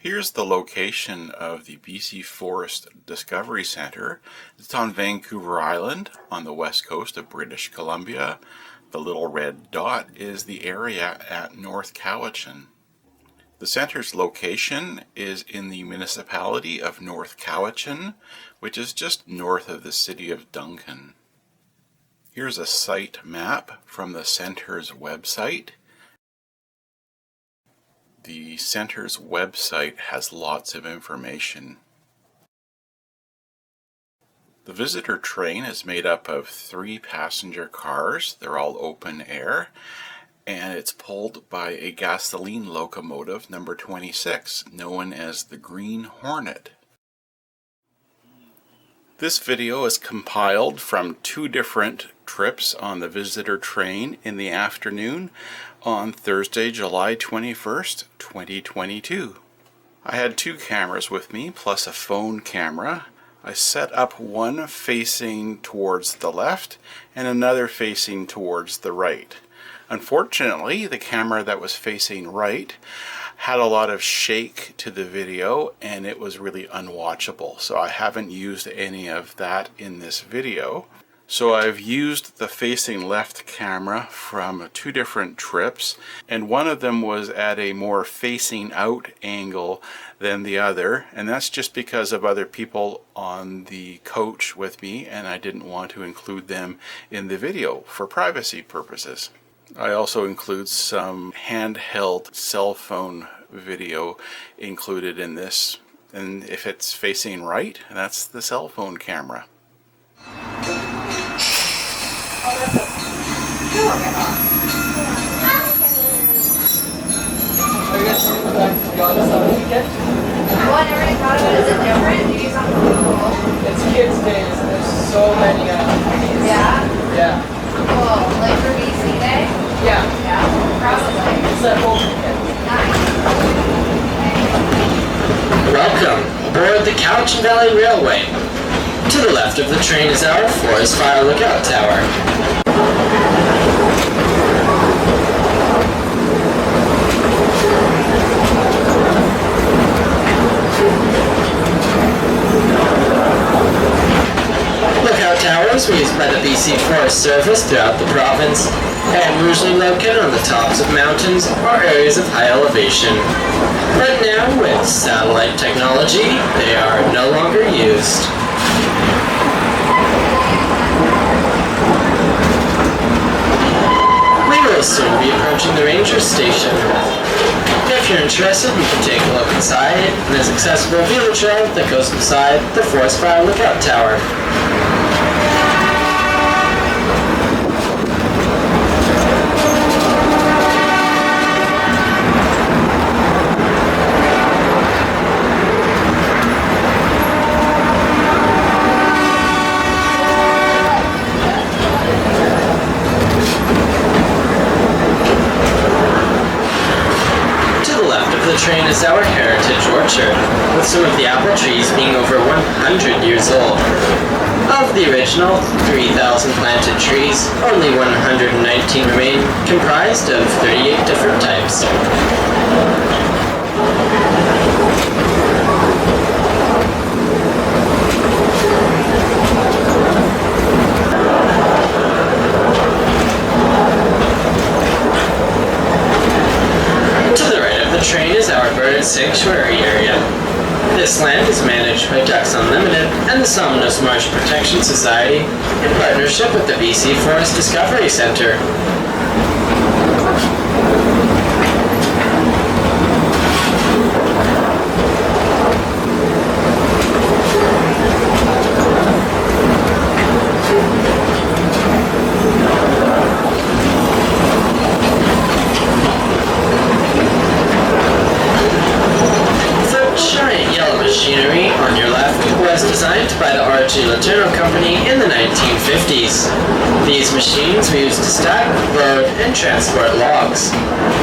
Here's the location of the BC Forest Discovery Centre. It's on Vancouver Island on the west coast of British Columbia. The little red dot is the area at North Cowichan. The centre's location is in the municipality of North Cowichan, which is just north of the city of Duncan. Here's a site map from the centre's website. The centre's website has lots of information. The visitor train is made up of 3 passenger cars. They're all open air, and it's pulled by a gasoline locomotive number 26, known as the Green Hornet. This video is compiled from 2 different trips on the visitor train in the afternoon on Thursday, July 21st, 2022. I had 2 cameras with me, plus a phone camera. I set up one facing towards the left and another facing towards the right. Unfortunately, the camera that was facing right had a lot of shake to the video and it was really unwatchable. So I haven't used any of that in this video. So I've used the facing left camera from 2 different trips, and one of them was at a more facing out angle than the other, and that's just because of other people on the coach with me and I didn't want to include them in the video for privacy purposes. I also include some handheld cell phone video included in this, and if it's facing right, that's the cell phone camera. It's kids' days and there's so many Yeah? Yeah. Cool. Like for BC Day? Yeah. Yeah, probably. It's that whole weekend. Welcome aboard the Cowichan Valley Railway. To the left of the train is our forest fire lookout tower. Lookout towers were used by the BC Forest Service throughout the province and were usually located on the tops of mountains or areas of high elevation. But now, with satellite technology, they are no longer used. We will soon be approaching the ranger station. If you're interested, you can take a look inside it, and there's accessible view trail that goes inside the forest fire lookout tower. The train is our heritage orchard, with some of the apple trees being over 100 years old. Of the original 3,000 planted trees, only 119 remain, comprised of 38 different types. The train is our bird sanctuary area. This land is managed by Ducks Unlimited and the Sawmill Marsh Protection Society in partnership with the BC Forest Discovery Centre. Machinery on your left was designed by the R.G. Letourneau Company in the 1950s. These machines were used to stack, load, and transport logs.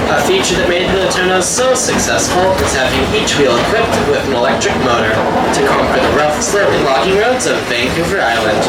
A feature that made the Letourneaus so successful is having each wheel equipped with an electric motor to conquer the rough, sloping logging roads of Vancouver Island.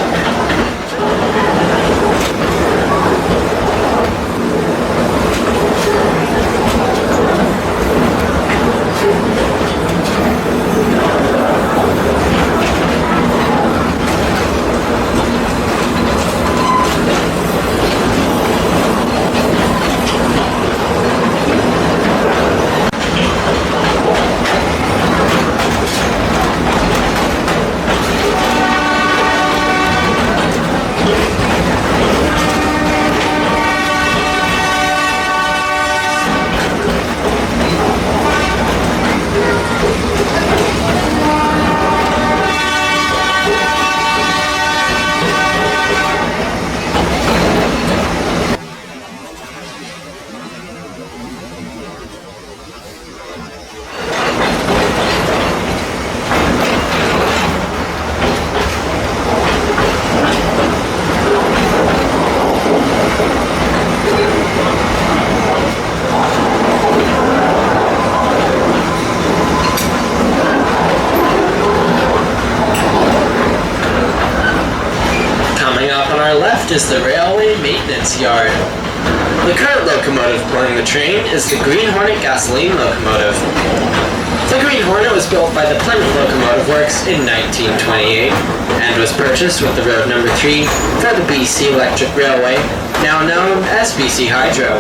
our left is the railway maintenance yard. The current locomotive pulling the train is the Green Hornet gasoline locomotive. The Green Hornet was built by the Plymouth Locomotive Works in 1928 and was purchased with the road number 3 for the BC Electric Railway, now known as BC Hydro.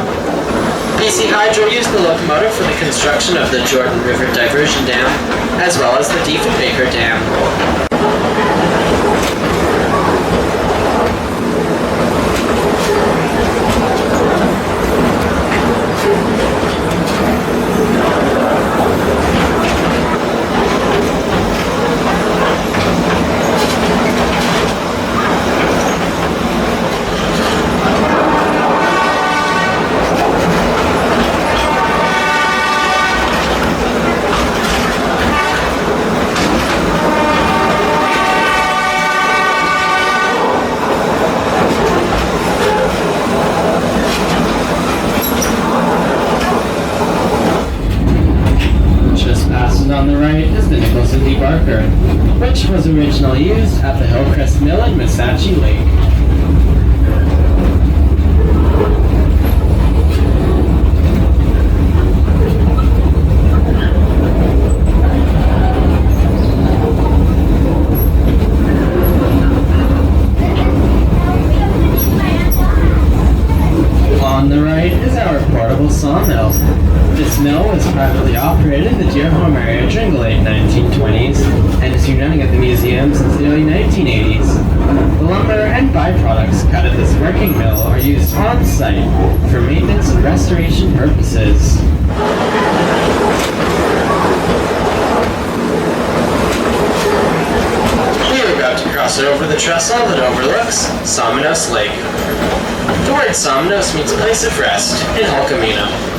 BC Hydro used the locomotive for the construction of the Jordan River Diversion Dam, as well as the Diefenbaker Dam. Which was originally used at the Hillcrest Mill in Missachi Lake. On the right is our portable sawmill. This mill was privately operated in the Deerholm area during the late 1920s and has been running at the museum since the early 1980s. The lumber and byproducts cut at this working mill are used on site for maintenance and restoration purposes. We are about to cross over the trestle that overlooks Sawmill Lake. The word Somnos means place of rest in Hulkamina.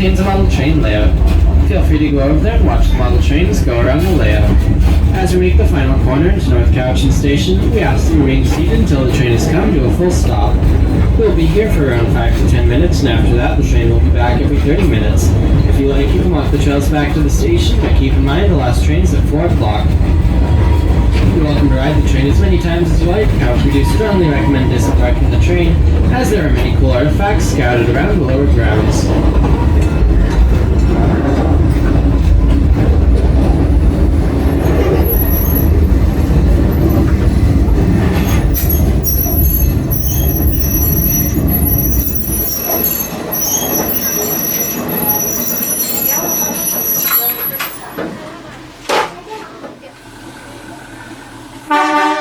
Contains a model train layout. Feel free to go over there and watch the model trains go around the layout. As we make the final corner into North Cowichan Station, we ask that you remain seated until the train has come to a full stop. We'll be here for around 5 to 10 minutes, and after that the train will be back every 30 minutes. If you like, you can walk the trails back to the station, but keep in mind the last train's at 4 o'clock. You're welcome to ride the train as many times as you like. However, we do strongly recommend disembarking the train, as there are many cool artifacts scattered around the lower grounds. Yeah.